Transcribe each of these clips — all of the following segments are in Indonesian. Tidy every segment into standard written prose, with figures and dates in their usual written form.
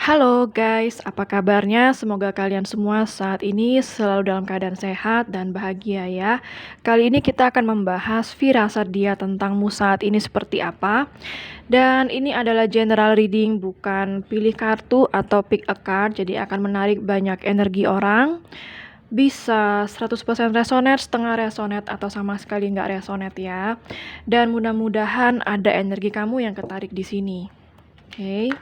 Halo guys, apa kabarnya? Semoga kalian semua saat ini selalu dalam keadaan sehat dan bahagia ya. Kali ini kita akan membahas firasat dia tentangmu saat ini seperti apa. Dan ini adalah general reading, bukan pilih kartu atau pick a card, jadi akan menarik banyak energi orang. Bisa 100% resonate, setengah resonate, atau sama sekali nggak resonate ya. Dan mudah-mudahan ada energi kamu yang ketarik di sini. Oke.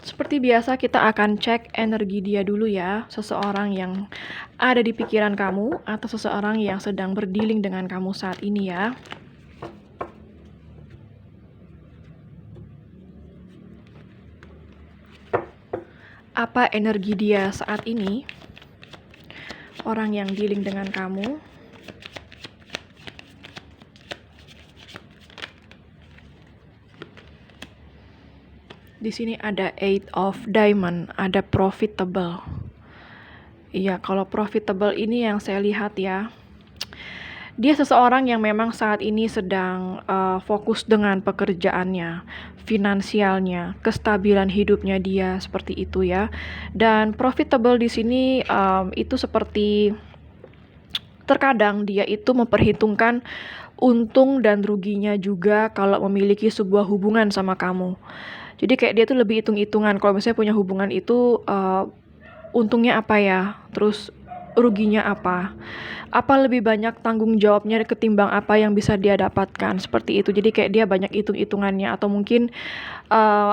Seperti biasa kita akan cek energi dia dulu ya, seseorang yang ada di pikiran kamu atau seseorang yang sedang berdealing dengan kamu saat ini ya. Apa energi dia saat ini? Orang yang dealing dengan kamu. Di sini ada Eight of Diamond, ada profitable. Iya, kalau profitable ini yang saya lihat ya. Dia seseorang yang memang saat ini sedang fokus dengan pekerjaannya, finansialnya, kestabilan hidupnya dia seperti itu ya. Dan profitable di sini itu seperti terkadang dia itu memperhitungkan untung dan ruginya juga kalau memiliki sebuah hubungan sama kamu. Jadi kayak dia tuh lebih hitung-hitungan kalau misalnya punya hubungan itu untungnya apa ya, terus ruginya apa. Apa lebih banyak tanggung jawabnya ketimbang apa yang bisa dia dapatkan, seperti itu. Jadi kayak dia banyak hitung-hitungannya atau mungkin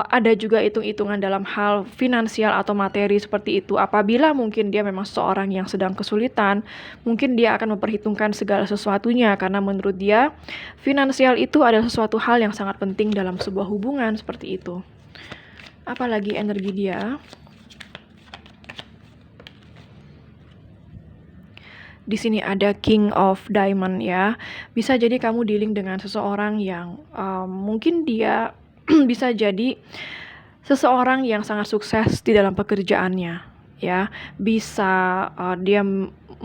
ada juga hitung-hitungan dalam hal finansial atau materi seperti itu. Apabila mungkin dia memang seorang yang sedang kesulitan, mungkin dia akan memperhitungkan segala sesuatunya karena menurut dia finansial itu adalah sesuatu hal yang sangat penting dalam sebuah hubungan seperti itu. Apalagi energi dia. Di sini ada King of Diamond ya. Bisa jadi kamu dealing dengan seseorang yang mungkin dia bisa jadi seseorang yang sangat sukses di dalam pekerjaannya ya. Bisa dia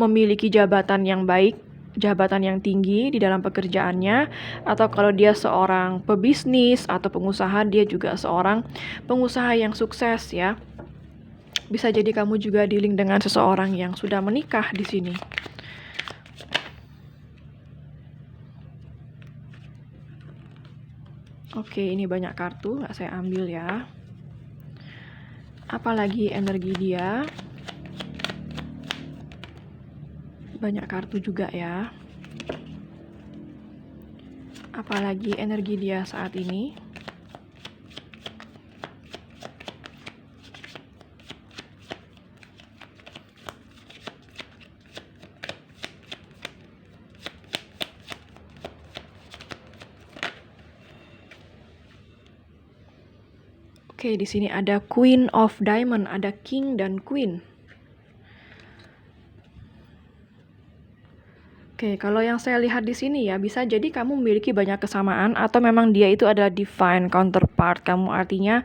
memiliki jabatan yang baik, jabatan yang tinggi di dalam pekerjaannya, atau kalau dia seorang pebisnis atau pengusaha, dia juga seorang pengusaha yang sukses ya. Bisa jadi kamu juga dealing dengan seseorang yang sudah menikah di sini. Oke, ini banyak kartu, nggak saya ambil ya. Apalagi energi dia. Banyak kartu juga ya. Apalagi energi dia saat ini. Oke, di sini ada Queen of Diamond, ada King dan Queen. Oke, kalau yang saya lihat di sini ya, bisa jadi kamu memiliki banyak kesamaan atau memang dia itu adalah divine counterpart kamu. Artinya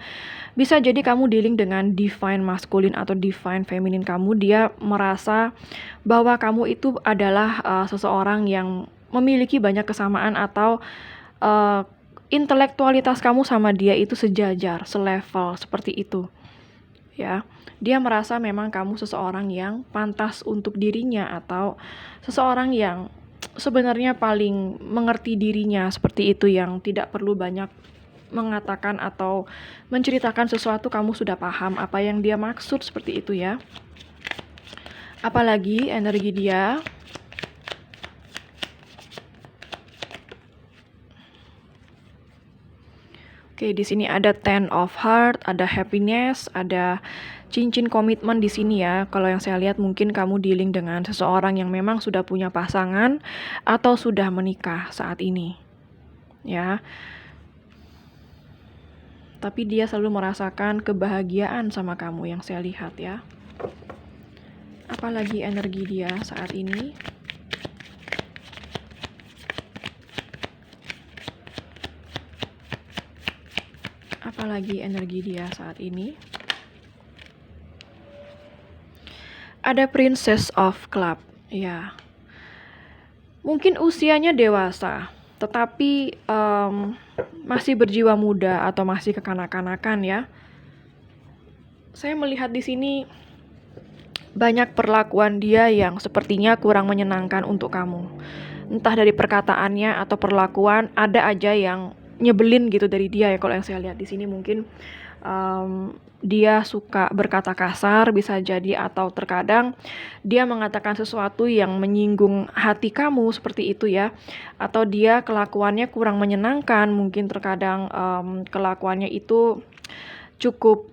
bisa jadi kamu dealing dengan divine maskulin atau divine feminin kamu. Dia merasa bahwa kamu itu adalah seseorang yang memiliki banyak kesamaan atau intelektualitas kamu sama dia itu sejajar, selevel, seperti itu. Ya, dia merasa memang kamu seseorang yang pantas untuk dirinya atau seseorang yang sebenarnya paling mengerti dirinya seperti itu, yang tidak perlu banyak mengatakan atau menceritakan sesuatu, kamu sudah paham apa yang dia maksud seperti itu ya. Apalagi energi dia. Oke, di sini ada Ten of Heart, ada happiness, ada cincin komitmen di sini ya. Kalau yang saya lihat mungkin kamu dealing dengan seseorang yang memang sudah punya pasangan atau sudah menikah saat ini. Ya. Tapi dia selalu merasakan kebahagiaan sama kamu yang saya lihat ya. Apalagi energi dia saat ini. Apalagi energi dia saat ini. Ada Princess of Club, ya. Mungkin usianya dewasa, tetapi masih berjiwa muda atau masih kekanak-kanakan ya. Saya melihat di sini banyak perlakuan dia yang sepertinya kurang menyenangkan untuk kamu. Entah dari perkataannya atau perlakuan, ada aja yang nyebelin gitu dari dia ya. Kalau yang saya lihat di sini mungkin dia suka berkata kasar bisa jadi, atau terkadang dia mengatakan sesuatu yang menyinggung hati kamu seperti itu ya. Atau dia kelakuannya kurang menyenangkan, mungkin terkadang kelakuannya itu cukup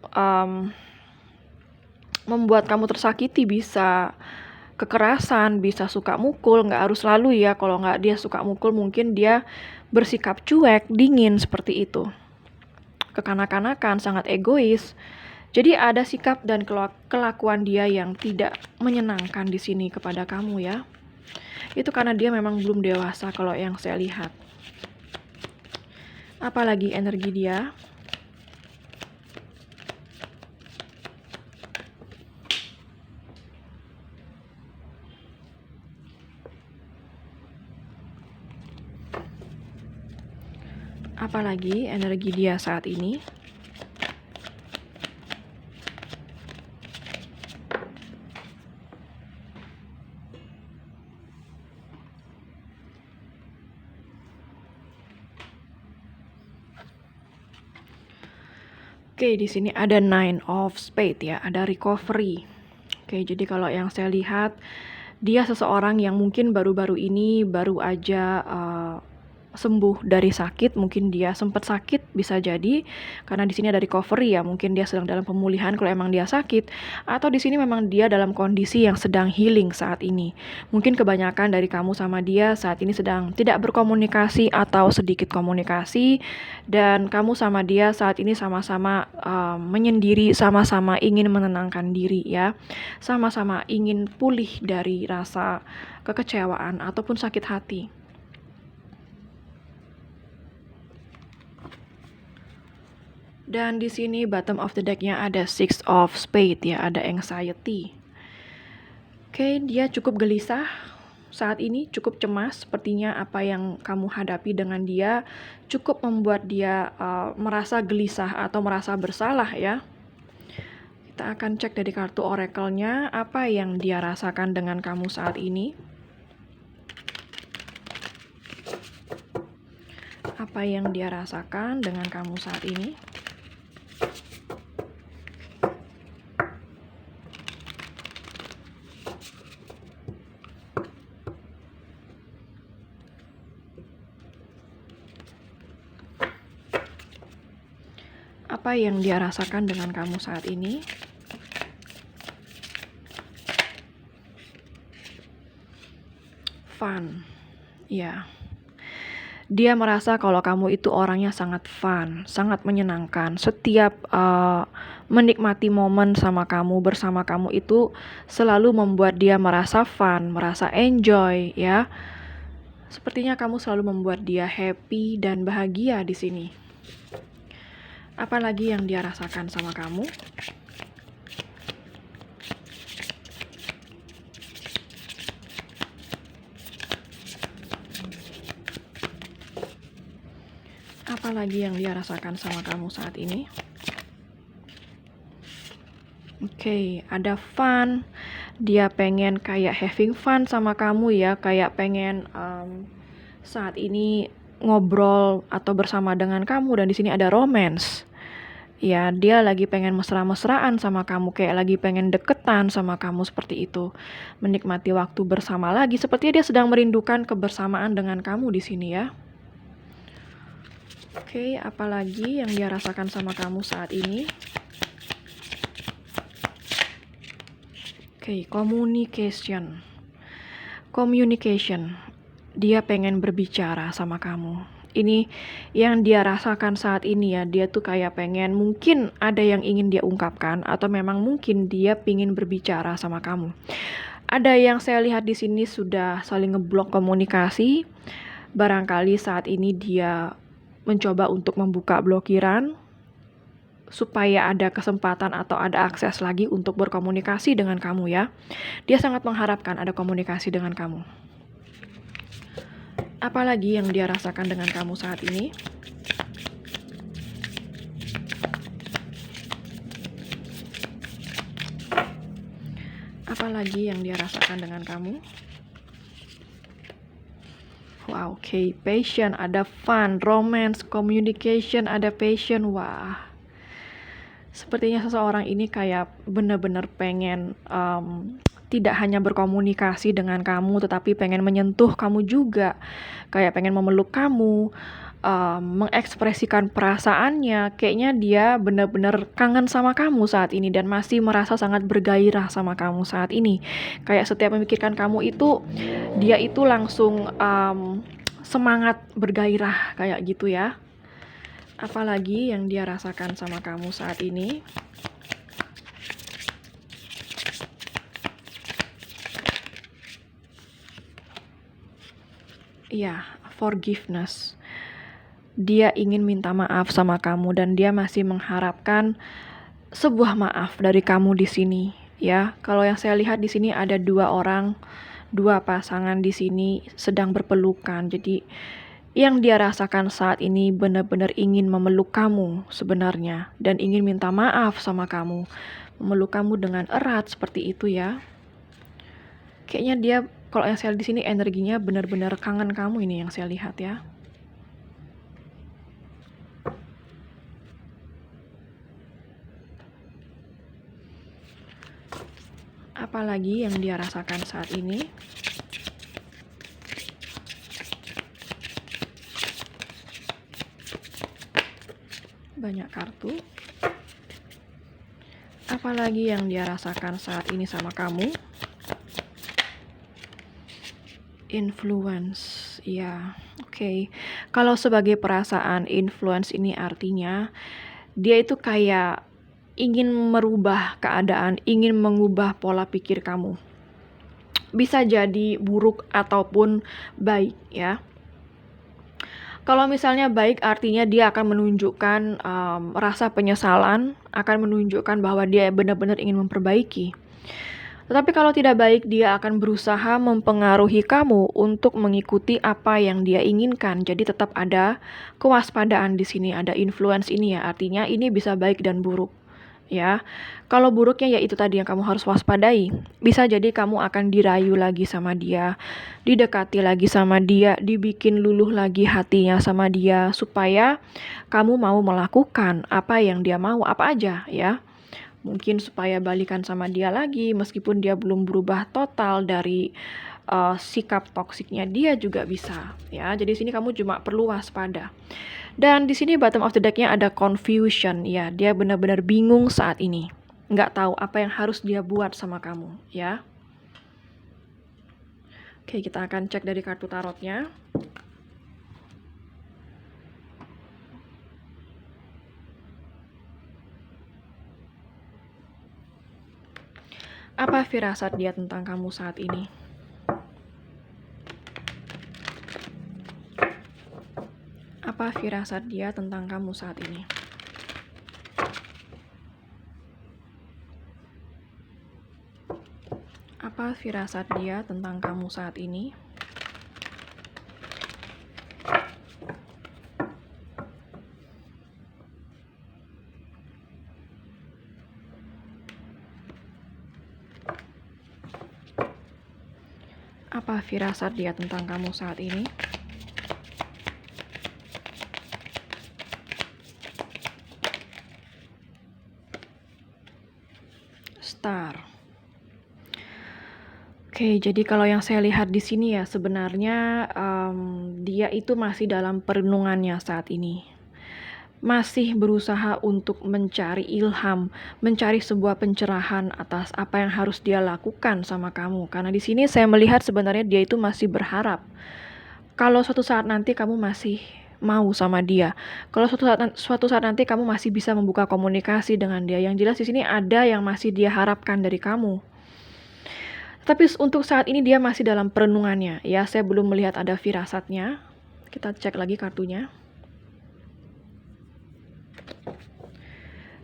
membuat kamu tersakiti, bisa kekerasan, bisa suka mukul, nggak harus selalu ya. Kalau nggak dia suka mukul, mungkin dia bersikap cuek, dingin seperti itu. Kekanak-kanakan, sangat egois. Jadi ada sikap dan kelakuan dia yang tidak menyenangkan di sini kepada kamu ya. Itu karena dia memang belum dewasa kalau yang saya lihat. Apalagi energi dia. Apalagi energi dia saat ini. Oke, di sini ada Nine of Spades ya, ada recovery. Oke, jadi kalau yang saya lihat, dia seseorang yang mungkin baru-baru ini baru aja sembuh dari sakit. Mungkin dia sempat sakit, bisa jadi karena di sini ada recovery ya, mungkin dia sedang dalam pemulihan kalau emang dia sakit, atau di sini memang dia dalam kondisi yang sedang healing saat ini. Mungkin kebanyakan dari kamu sama dia saat ini sedang tidak berkomunikasi atau sedikit komunikasi, dan kamu sama dia saat ini sama-sama menyendiri, sama-sama ingin menenangkan diri ya, sama-sama ingin pulih dari rasa kekecewaan ataupun sakit hati. Dan di sini bottom of the deck-nya ada Six of Spades ya, ada anxiety. Oke, dia cukup gelisah saat ini, cukup cemas. Sepertinya apa yang kamu hadapi dengan dia cukup membuat dia merasa gelisah atau merasa bersalah ya. Kita akan cek dari kartu oracle-nya apa yang dia rasakan dengan kamu saat ini. Apa yang dia rasakan dengan kamu saat ini. Apa yang dia rasakan dengan kamu saat ini. Fun. Ya. Dia merasa kalau kamu itu orangnya sangat fun, sangat menyenangkan. Setiap menikmati momen sama kamu, bersama kamu itu selalu membuat dia merasa fun, merasa enjoy ya. Sepertinya kamu selalu membuat dia happy dan bahagia di sini. Apalagi yang dia rasakan sama kamu? Apalagi yang dia rasakan sama kamu saat ini? Oke, ada fun. Dia pengen kayak having fun sama kamu ya, kayak pengen saat ini ngobrol atau bersama dengan kamu, dan di sini ada romance. Ya, dia lagi pengen mesra-mesraan sama kamu, kayak lagi pengen deketan sama kamu seperti itu. Menikmati waktu bersama lagi, sepertinya dia sedang merindukan kebersamaan dengan kamu di sini ya. Oke, apalagi yang dia rasakan sama kamu saat ini? Oke, communication. Dia pengen berbicara sama kamu. Ini yang dia rasakan saat ini ya, dia tuh kayak pengen, mungkin ada yang ingin dia ungkapkan, atau memang mungkin dia pingin berbicara sama kamu. Ada yang saya lihat di sini sudah saling ngeblok komunikasi. Barangkali saat ini dia mencoba untuk membuka blokiran supaya ada kesempatan atau ada akses lagi untuk berkomunikasi dengan kamu ya. Dia sangat mengharapkan ada komunikasi dengan kamu. Apalagi yang dia rasakan dengan kamu saat ini? Apalagi yang dia rasakan dengan kamu? Wow, oke, passion, ada fun, romance, communication, ada passion. Wah, sepertinya seseorang ini kayak benar-benar pengen tidak hanya berkomunikasi dengan kamu, tetapi pengen menyentuh kamu juga. Kayak pengen memeluk kamu, mengekspresikan perasaannya. Kayaknya dia benar-benar kangen sama kamu saat ini dan masih merasa sangat bergairah sama kamu saat ini. Kayak setiap memikirkan kamu itu, dia itu langsung semangat bergairah kayak gitu ya. Apalagi yang dia rasakan sama kamu saat ini? Iya, forgiveness. Dia ingin minta maaf sama kamu dan dia masih mengharapkan sebuah maaf dari kamu di sini, ya. Kalau yang saya lihat di sini ada dua pasangan di sini sedang berpelukan. Jadi yang dia rasakan saat ini benar-benar ingin memeluk kamu sebenarnya dan ingin minta maaf sama kamu. Memeluk kamu dengan erat seperti itu ya. Kayaknya dia, kalau yang saya lihat di sini energinya benar-benar kangen kamu ini yang saya lihat ya. Apalagi yang dia rasakan saat ini? Banyak kartu. Apalagi yang dia rasakan saat ini sama kamu? Influence, ya, oke. Kalau sebagai perasaan influence ini artinya dia itu kayak ingin merubah keadaan, ingin mengubah pola pikir kamu. Bisa jadi buruk ataupun baik ya. Kalau misalnya baik artinya dia akan menunjukkan rasa penyesalan, akan menunjukkan bahwa dia benar-benar ingin memperbaiki. Tetapi kalau tidak baik, dia akan berusaha mempengaruhi kamu untuk mengikuti apa yang dia inginkan. Jadi tetap ada kewaspadaan di sini, ada influence ini ya. Artinya ini bisa baik dan buruk. Ya. Kalau buruknya ya itu tadi yang kamu harus waspadai. Bisa jadi kamu akan dirayu lagi sama dia, didekati lagi sama dia, dibikin luluh lagi hatinya sama dia supaya kamu mau melakukan apa yang dia mau, apa aja ya. Mungkin supaya balikan sama dia lagi meskipun dia belum berubah total dari sikap toksiknya dia juga bisa ya. Jadi sini kamu cuma perlu waspada. Dan di sini bottom of the deck-nya ada confusion ya. Dia benar-benar bingung saat ini. Nggak tahu apa yang harus dia buat sama kamu ya. Oke, kita akan cek dari kartu tarotnya. Apa firasat dia tentang kamu saat ini? Apa firasat dia tentang kamu saat ini? Apa firasat dia tentang kamu saat ini? Apa firasat dia tentang kamu saat ini? Star. Oke, jadi kalau yang saya lihat di sini ya sebenarnya dia itu masih dalam perenungannya saat ini. Masih berusaha untuk mencari ilham, mencari sebuah pencerahan atas apa yang harus dia lakukan sama kamu. Karena di sini saya melihat sebenarnya dia itu masih berharap kalau suatu saat nanti kamu masih mau sama dia. Kalau suatu saat nanti kamu masih bisa membuka komunikasi dengan dia. Yang jelas di sini ada yang masih dia harapkan dari kamu. Tapi untuk saat ini dia masih dalam perenungannya. Ya, saya belum melihat ada firasatnya. Kita cek lagi kartunya.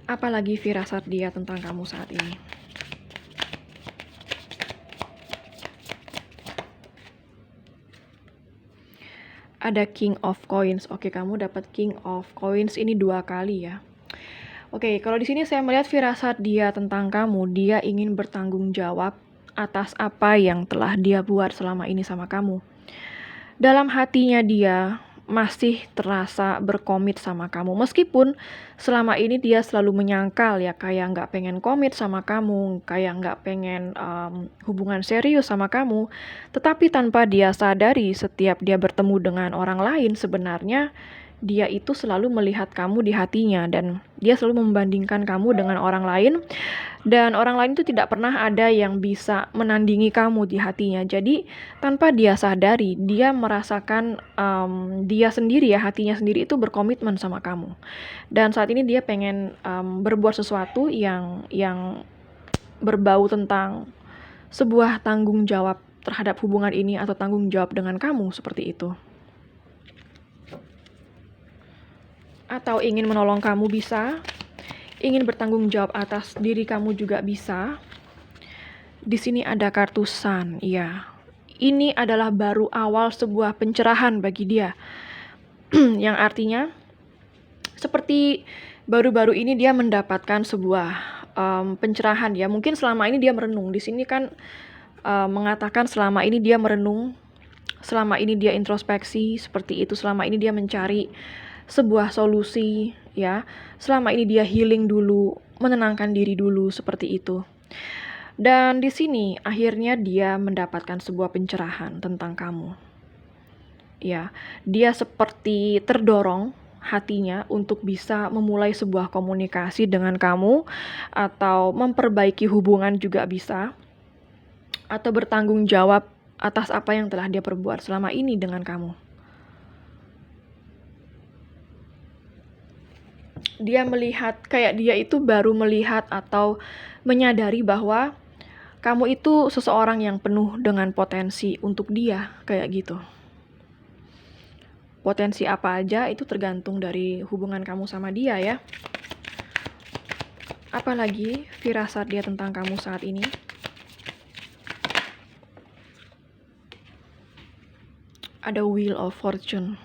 Apalagi firasat dia tentang kamu saat ini? Ada King of Coins. Oke, kamu dapat King of Coins ini 2 kali ya. Oke, kalau di sini saya melihat firasat dia tentang kamu, dia ingin bertanggung jawab atas apa yang telah dia buat selama ini sama kamu. Dalam hatinya dia masih terasa berkomit sama kamu. Meskipun selama ini dia selalu menyangkal ya, kayak nggak pengen komit sama kamu, kayak nggak pengen hubungan serius sama kamu. Tetapi tanpa dia sadari, setiap dia bertemu dengan orang lain, sebenarnya dia itu selalu melihat kamu di hatinya, dan dia selalu membandingkan kamu dengan orang lain, dan orang lain itu tidak pernah ada yang bisa menandingi kamu di hatinya. Jadi tanpa dia sadari, dia merasakan dia sendiri ya, hatinya sendiri itu berkomitmen sama kamu. Dan saat ini dia pengen berbuat sesuatu yang berbau tentang sebuah tanggung jawab terhadap hubungan ini, atau tanggung jawab dengan kamu, seperti itu. Atau ingin menolong kamu bisa, ingin bertanggung jawab atas diri kamu juga bisa. Di sini ada kartu Sun, ya. Ini adalah baru awal sebuah pencerahan bagi dia. Yang artinya seperti baru-baru ini dia mendapatkan sebuah pencerahan ya. Mungkin selama ini dia merenung. Di sini kan mengatakan selama ini dia merenung, selama ini dia introspeksi, seperti itu. Selama ini dia mencari sebuah solusi ya. Selama ini dia healing dulu, menenangkan diri dulu, seperti itu. Dan di sini akhirnya dia mendapatkan sebuah pencerahan tentang kamu. Ya, dia seperti terdorong hatinya untuk bisa memulai sebuah komunikasi dengan kamu, atau memperbaiki hubungan juga bisa, atau bertanggung jawab atas apa yang telah dia perbuat selama ini dengan kamu. Dia melihat, kayak dia itu baru melihat atau menyadari bahwa kamu itu seseorang yang penuh dengan potensi untuk dia, kayak gitu. Potensi apa aja itu tergantung dari hubungan kamu sama dia ya. Apalagi firasat dia tentang kamu saat ini. Ada Wheel of Fortune.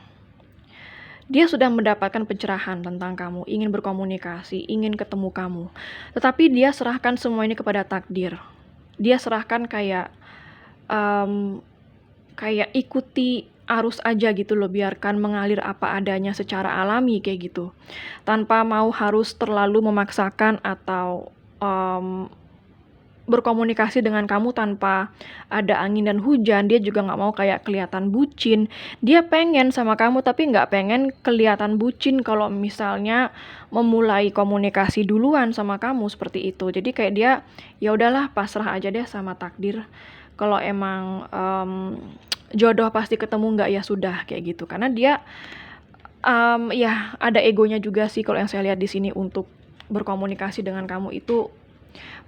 Dia sudah mendapatkan pencerahan tentang kamu, ingin berkomunikasi, ingin ketemu kamu. Tetapi dia serahkan semua ini kepada takdir. Dia serahkan kayak ikuti arus aja gitu loh, biarkan mengalir apa adanya secara alami kayak gitu. Tanpa mau harus terlalu memaksakan atau berkomunikasi dengan kamu tanpa ada angin dan hujan. Dia juga nggak mau kayak kelihatan bucin. Dia pengen sama kamu tapi nggak pengen kelihatan bucin kalau misalnya memulai komunikasi duluan sama kamu, seperti itu. Jadi kayak dia ya udahlah, pasrah aja deh sama takdir. Kalau emang jodoh pasti ketemu, nggak ya sudah, kayak gitu. Karena dia ya ada egonya juga sih kalau yang saya lihat di sini. Untuk berkomunikasi dengan kamu itu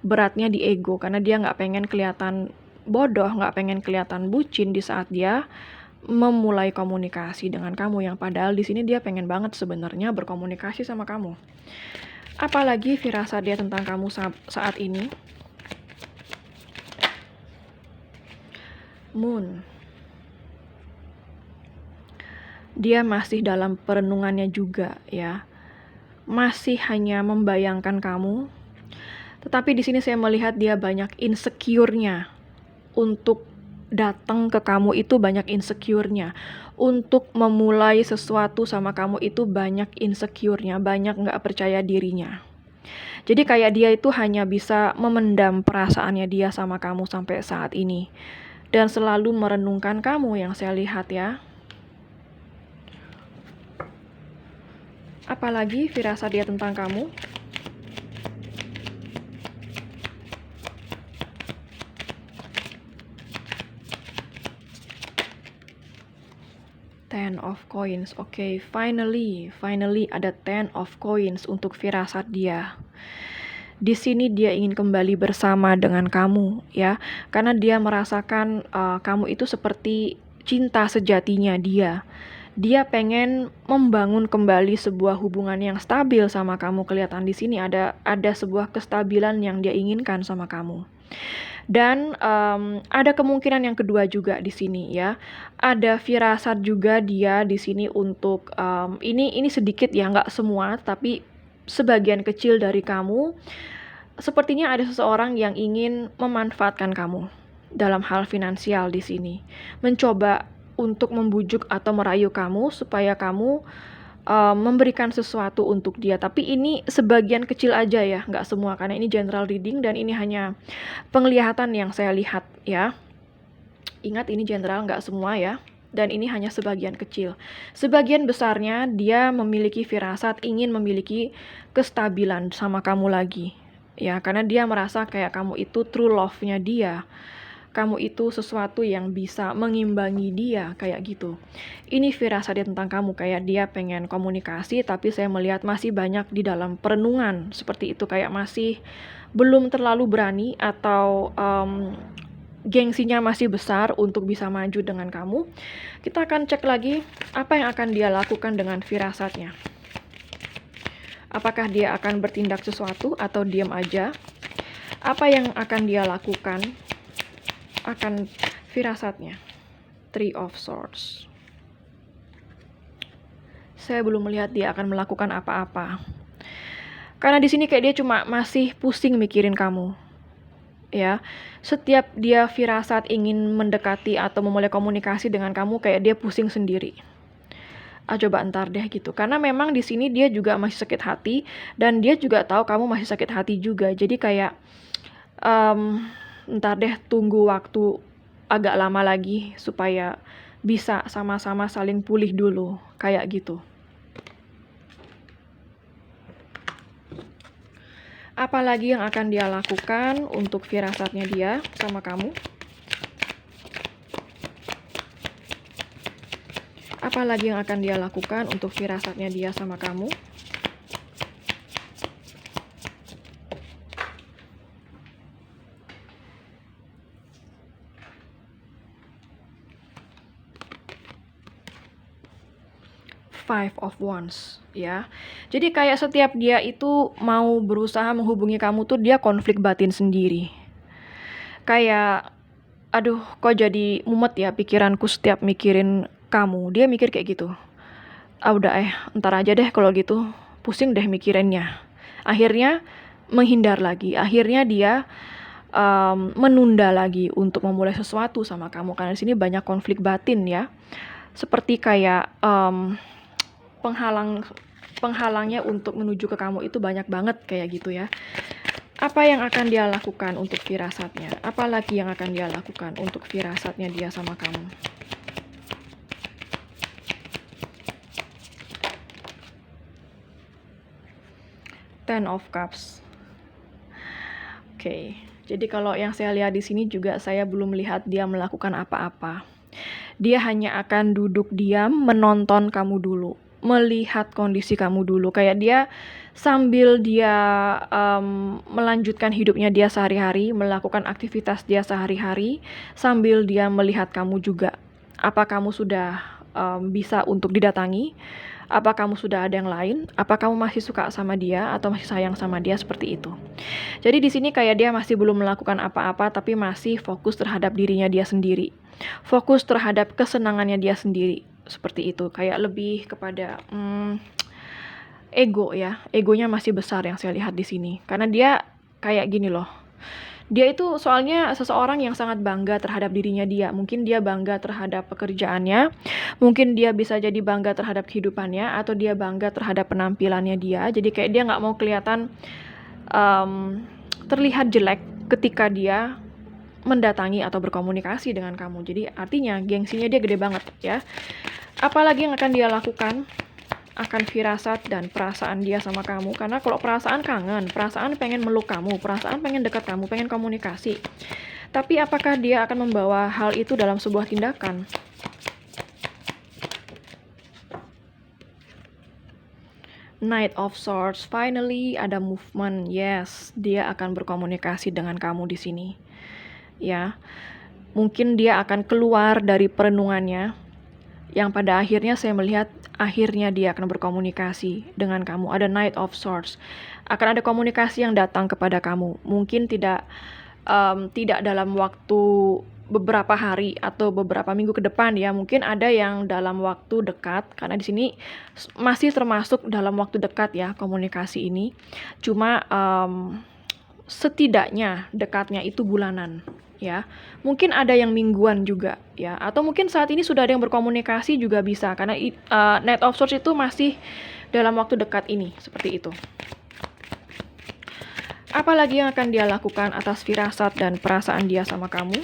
beratnya di ego, karena dia nggak pengen kelihatan bodoh, nggak pengen kelihatan bucin di saat dia memulai komunikasi dengan kamu, yang padahal di sini dia pengen banget sebenarnya berkomunikasi sama kamu. Apalagi firasat dia tentang kamu saat ini. Moon. Dia masih dalam perenungannya juga ya. Masih hanya membayangkan kamu. Tetapi di sini saya melihat dia banyak insecure-nya. Untuk datang ke kamu itu banyak insecure-nya. Untuk memulai sesuatu sama kamu itu banyak insecure-nya, banyak nggak percaya dirinya. Jadi kayak dia itu hanya bisa memendam perasaannya dia sama kamu sampai saat ini. Dan selalu merenungkan kamu yang saya lihat ya. Apalagi firasat dia tentang kamu. Ten of Coins. Oke, finally ada Ten of Coins untuk firasat dia. Di sini dia ingin kembali bersama dengan kamu ya, karena dia merasakan kamu itu seperti cinta sejatinya dia. Dia pengen membangun kembali sebuah hubungan yang stabil sama kamu. Kelihatan di sini ada sebuah kestabilan yang dia inginkan sama kamu. Dan ada kemungkinan yang kedua juga di sini ya. Ada firasat juga dia di sini untuk ini sedikit ya, nggak semua, tapi sebagian kecil dari kamu. Sepertinya ada seseorang yang ingin memanfaatkan kamu. dalam hal finansial di sini. Mencoba untuk membujuk atau merayu kamu supaya kamu memberikan sesuatu untuk dia. Tapi ini sebagian kecil aja ya, nggak semua, karena ini general reading dan ini hanya penglihatan yang saya lihat ya. Ingat, ini general, nggak semua ya. Dan ini hanya sebagian kecil. Sebagian besarnya dia memiliki firasat ingin memiliki kestabilan sama kamu lagi. Ya, karena dia merasa kayak kamu itu true love-nya dia. Kamu itu sesuatu yang bisa mengimbangi dia, kayak gitu. Ini firasat dia tentang kamu, kayak dia pengen komunikasi, tapi saya melihat masih banyak di dalam perenungan. Seperti itu, kayak masih belum terlalu berani atau gengsinya masih besar untuk bisa maju dengan kamu. Kita akan cek lagi apa yang akan dia lakukan dengan firasatnya. Apakah dia akan bertindak sesuatu atau diam aja? Apa yang akan dia lakukan akan firasatnya. 3 of Swords. Saya belum melihat dia akan melakukan apa-apa. Karena di sini kayak dia cuma masih pusing mikirin kamu. Ya, setiap dia firasat ingin mendekati atau memulai komunikasi dengan kamu, kayak dia pusing sendiri. Coba entar deh gitu. Karena memang di sini dia juga masih sakit hati dan dia juga tahu kamu masih sakit hati juga. Jadi kayak entar deh, tunggu waktu agak lama lagi supaya bisa sama-sama saling pulih dulu, kayak gitu. Apalagi yang akan dia lakukan untuk firasatnya dia sama kamu? Apalagi yang akan dia lakukan untuk firasatnya dia sama kamu? Five of Wands, ya. Jadi kayak setiap dia itu mau berusaha menghubungi kamu tuh dia konflik batin sendiri. Kayak, aduh kok jadi mumet ya pikiranku setiap mikirin kamu. Dia mikir kayak gitu. Udah entar aja deh kalau gitu. Pusing deh mikirinnya. Akhirnya menghindar lagi. Akhirnya dia menunda lagi untuk memulai sesuatu sama kamu. Karena di sini banyak konflik batin ya. Seperti kayak penghalangnya untuk menuju ke kamu itu banyak banget kayak gitu ya. Apa yang akan dia lakukan untuk firasatnya? Apalagi yang akan dia lakukan untuk firasatnya dia sama kamu? Ten of Cups. Oke. Jadi kalau yang saya lihat di sini juga saya belum melihat dia melakukan apa-apa. Dia hanya akan duduk diam menonton kamu dulu, melihat kondisi kamu dulu. Kayak dia sambil dia melanjutkan hidupnya dia sehari-hari, melakukan aktivitas dia sehari-hari, sambil dia melihat kamu juga. Apa kamu sudah bisa untuk didatangi? Apa kamu sudah ada yang lain? Apa kamu masih suka sama dia atau masih sayang sama dia, seperti itu. Jadi di sini kayak dia masih belum melakukan apa-apa, tapi masih fokus terhadap dirinya dia sendiri. Fokus terhadap kesenangannya dia sendiri, seperti itu. Kayak lebih kepada ego ya. Egonya masih besar yang saya lihat di sini. Karena dia kayak gini loh. Dia itu soalnya seseorang yang sangat bangga terhadap dirinya dia. Mungkin dia bangga terhadap pekerjaannya, mungkin dia bisa jadi bangga terhadap kehidupannya, atau dia bangga terhadap penampilannya dia. Jadi kayak dia nggak mau kelihatan terlihat jelek ketika dia mendatangi atau berkomunikasi dengan kamu. Jadi artinya gengsinya dia gede banget ya. Apalagi yang akan dia lakukan akan firasat dan perasaan dia sama kamu. Karena kalau perasaan kangen, perasaan pengen meluk kamu, perasaan pengen dekat kamu, pengen komunikasi. Tapi apakah dia akan membawa hal itu dalam sebuah tindakan? Knight of Swords, finally ada movement. Yes, dia akan berkomunikasi dengan kamu di sini. Ya, mungkin dia akan keluar dari perenungannya, yang pada akhirnya saya melihat akhirnya dia akan berkomunikasi dengan kamu. Ada Knight of Swords. Akan ada komunikasi yang datang kepada kamu. Mungkin tidak dalam waktu beberapa hari atau beberapa minggu ke depan ya. Mungkin ada yang dalam waktu dekat, karena di sini masih termasuk dalam waktu dekat ya komunikasi ini. Cuma setidaknya dekatnya itu bulanan ya. Mungkin ada yang mingguan juga ya, atau mungkin saat ini sudah ada yang berkomunikasi juga bisa, karena Knight of Swords itu masih dalam waktu dekat ini, seperti itu. Apalagi yang akan dia lakukan atas firasat dan perasaan dia sama kamu?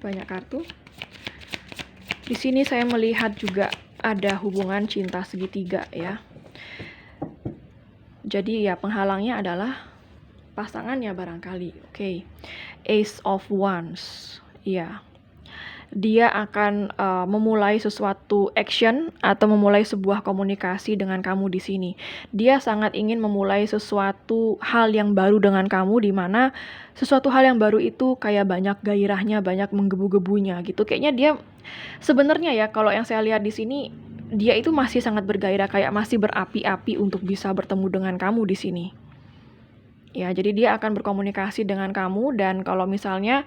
Banyak kartu. Di sini saya melihat juga ada hubungan cinta segitiga ya. Jadi ya penghalangnya adalah pasangannya barangkali. Oke. Ace of Wands. Ya. Dia akan memulai sesuatu action atau memulai sebuah komunikasi dengan kamu di sini. Dia sangat ingin memulai sesuatu hal yang baru dengan kamu, di mana sesuatu hal yang baru itu kayak banyak gairahnya, banyak menggebu-gebunya gitu. Kayaknya dia sebenarnya ya, kalau yang saya lihat di sini, dia itu masih sangat bergairah, kayak masih berapi-api untuk bisa bertemu dengan kamu di sini. Ya, jadi dia akan berkomunikasi dengan kamu, dan kalau misalnya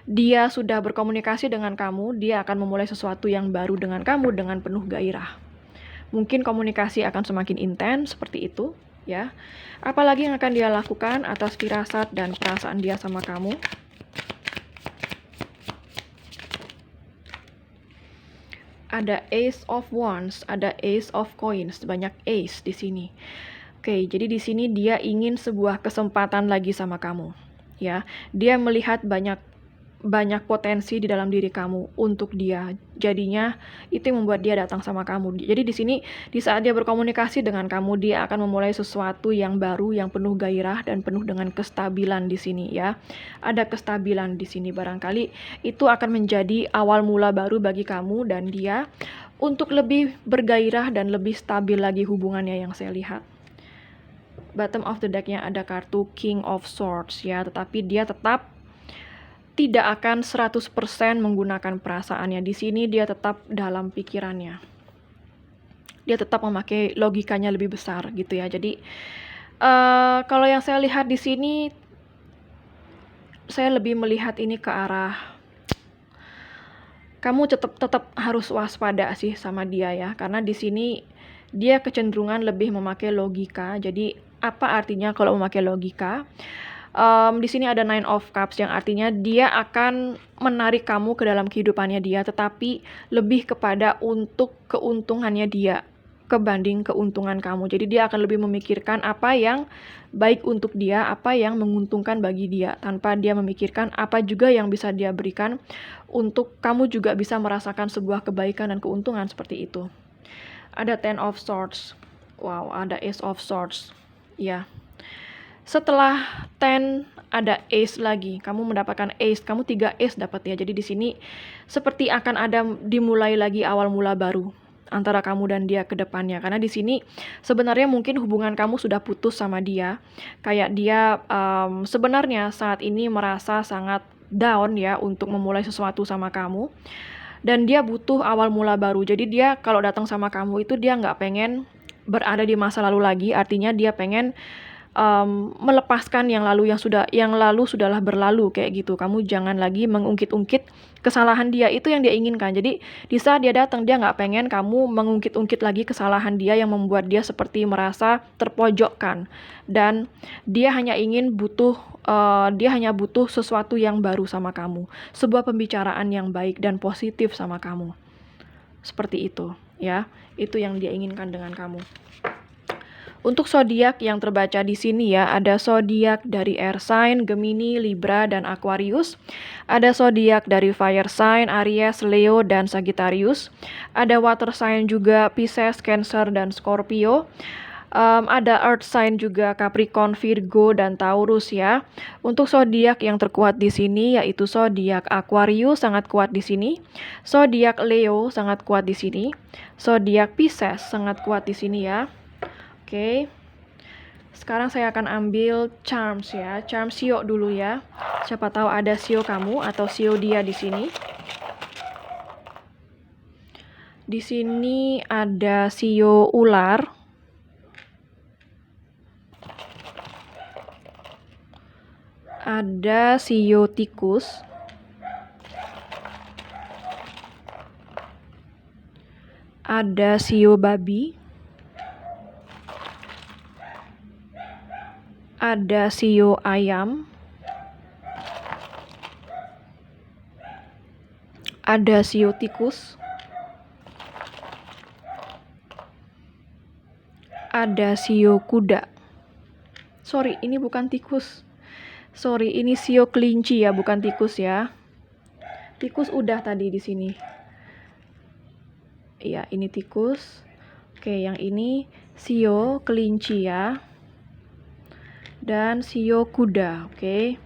dia sudah berkomunikasi dengan kamu, dia akan memulai sesuatu yang baru dengan kamu dengan penuh gairah. Mungkin komunikasi akan semakin intens seperti itu, ya. Apalagi yang akan dia lakukan atas firasat dan perasaan dia sama kamu? Ada Ace of Wands, ada Ace of Coins, banyak ace di sini. Oke, jadi di sini dia ingin sebuah kesempatan lagi sama kamu, ya. Dia melihat banyak potensi di dalam diri kamu untuk dia. Jadinya itu yang membuat dia datang sama kamu. Jadi di sini di saat dia berkomunikasi dengan kamu, dia akan memulai sesuatu yang baru, yang penuh gairah dan penuh dengan kestabilan di sini ya. Ada kestabilan di sini, barangkali itu akan menjadi awal mula baru bagi kamu dan dia untuk lebih bergairah dan lebih stabil lagi hubungannya yang saya lihat. Bottom of the deck-nya ada kartu King of Swords ya, tetapi dia tetap tidak akan 100% menggunakan perasaannya. Di sini dia tetap dalam pikirannya. Dia tetap memakai logikanya lebih besar gitu ya. Jadi kalau yang saya lihat di sini, saya lebih melihat ini ke arah kamu tetap harus waspada sih sama dia ya, karena di sini dia kecenderungan lebih memakai logika. Jadi apa artinya kalau memakai logika? Di sini ada Nine of Cups yang artinya dia akan menarik kamu ke dalam kehidupannya dia, tetapi lebih kepada untuk keuntungannya dia kebanding keuntungan kamu. Jadi dia akan lebih memikirkan apa yang baik untuk dia, apa yang menguntungkan bagi dia, tanpa dia memikirkan apa juga yang bisa dia berikan untuk kamu juga bisa merasakan sebuah kebaikan dan keuntungan seperti itu. Ada Ten of Swords. Wow, ada Ace of Swords. Ya. Setelah 10 ada ace lagi. Kamu mendapatkan ace, kamu 3 ace dapat ya. Jadi di sini seperti akan ada dimulai lagi awal mula baru antara kamu dan dia ke depannya. Karena di sini sebenarnya mungkin hubungan kamu sudah putus sama dia. Kayak dia sebenarnya saat ini merasa sangat down ya untuk memulai sesuatu sama kamu. Dan dia butuh awal mula baru. Jadi dia kalau datang sama kamu itu dia nggak pengen berada di masa lalu lagi. Artinya dia pengen melepaskan yang lalu sudahlah berlalu kayak gitu. Kamu jangan lagi mengungkit-ungkit kesalahan dia, itu yang dia inginkan. Jadi di saat dia datang, dia nggak pengen kamu mengungkit-ungkit lagi kesalahan dia yang membuat dia seperti merasa terpojokkan, dan dia hanya butuh sesuatu yang baru sama kamu, sebuah pembicaraan yang baik dan positif sama kamu, seperti itu ya. Itu yang dia inginkan dengan kamu. Untuk zodiak yang terbaca di sini ya, ada zodiak dari air sign, Gemini, Libra, dan Aquarius. Ada zodiak dari fire sign, Aries, Leo, dan Sagittarius. Ada water sign juga, Pisces, Cancer, dan Scorpio. Ada earth sign juga, Capricorn, Virgo, dan Taurus ya. Untuk zodiak yang terkuat di sini yaitu zodiak Aquarius sangat kuat di sini. Zodiak Leo sangat kuat di sini. Zodiak Pisces sangat kuat di sini ya. Oke. Sekarang saya akan ambil charms ya. Charms Sio dulu ya. Siapa tahu ada Sio kamu atau Sio dia di sini. Di sini ada Sio ular. Ada Sio tikus. Ada Sio babi. Ada Sio ayam. Ada sio tikus. Ada sio kuda. Sorry, ini bukan tikus. Sorry, ini sio kelinci ya, bukan tikus ya. Tikus udah tadi di sini. Iya, ini tikus. Oke, yang ini sio kelinci ya. Dan sio kuda, oke.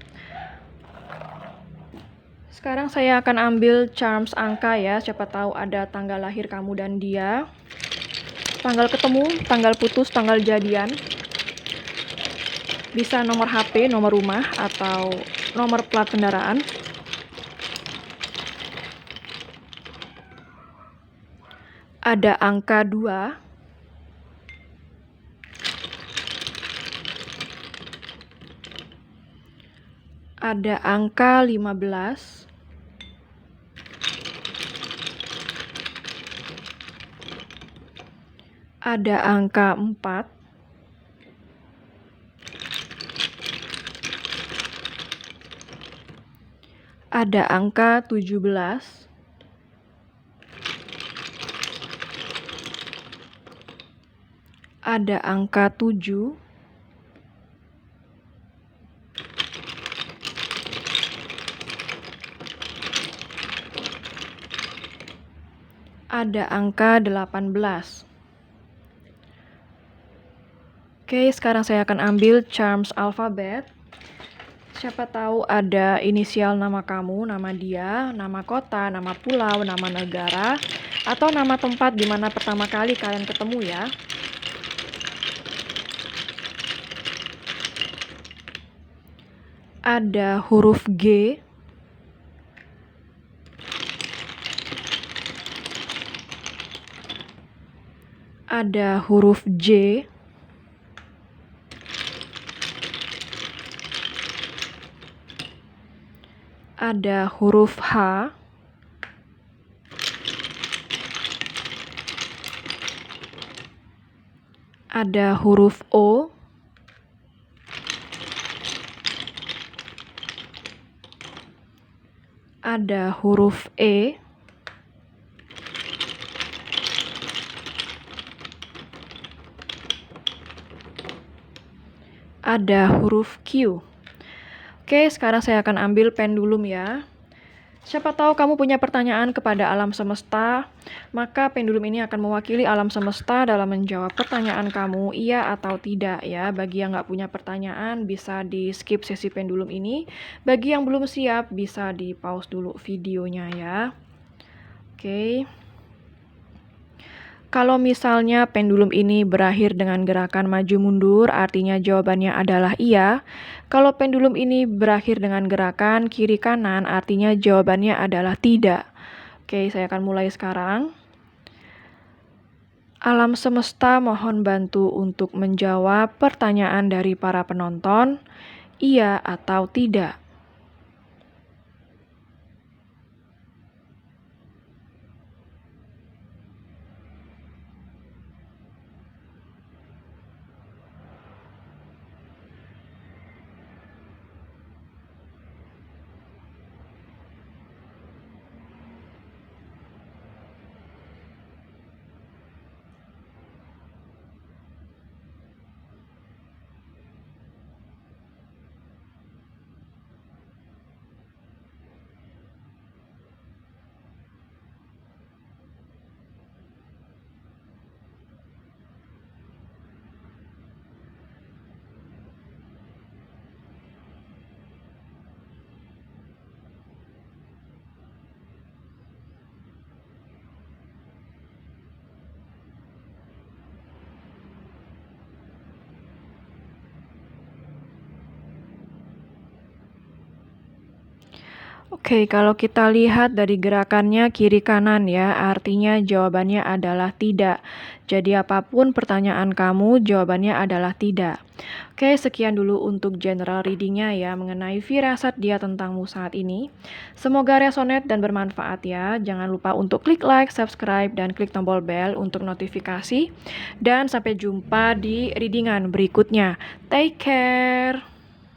Sekarang saya akan ambil charms angka ya, siapa tahu ada tanggal lahir kamu dan dia. Tanggal ketemu, tanggal putus, tanggal jadian. Bisa nomor HP, nomor rumah, atau nomor plat kendaraan. Ada angka 2. Ada angka 15. Ada angka 4. Ada angka 17. Ada angka 7. Ada angka 18. Oke, sekarang saya akan ambil charms alfabet. Siapa tahu ada inisial nama kamu, nama dia, nama kota, nama pulau, nama negara, atau nama tempat di mana pertama kali kalian ketemu ya. Ada huruf G. Ada huruf J. Ada huruf H. Ada huruf O. Ada huruf E. Ada huruf Q. Oke, sekarang saya akan ambil pendulum ya. Siapa tahu kamu punya pertanyaan kepada alam semesta, maka pendulum ini akan mewakili alam semesta dalam menjawab pertanyaan kamu, iya atau tidak ya. Bagi yang nggak punya pertanyaan, bisa di skip sesi pendulum ini. Bagi yang belum siap, bisa di pause dulu videonya ya. Oke. Kalau misalnya pendulum ini berakhir dengan gerakan maju mundur, artinya jawabannya adalah iya. Kalau pendulum ini berakhir dengan gerakan kiri kanan, artinya jawabannya adalah tidak. Oke, saya akan mulai sekarang. Alam semesta mohon bantu untuk menjawab pertanyaan dari para penonton, iya atau tidak. Oke, kalau kita lihat dari gerakannya kiri kanan ya, artinya jawabannya adalah tidak. Jadi apapun pertanyaan kamu, jawabannya adalah tidak. Oke, sekian dulu untuk general readingnya ya, mengenai firasat dia tentangmu saat ini. Semoga resonate dan bermanfaat ya. Jangan lupa untuk klik like, subscribe, dan klik tombol bell untuk notifikasi. Dan sampai jumpa di readingan berikutnya. Take care!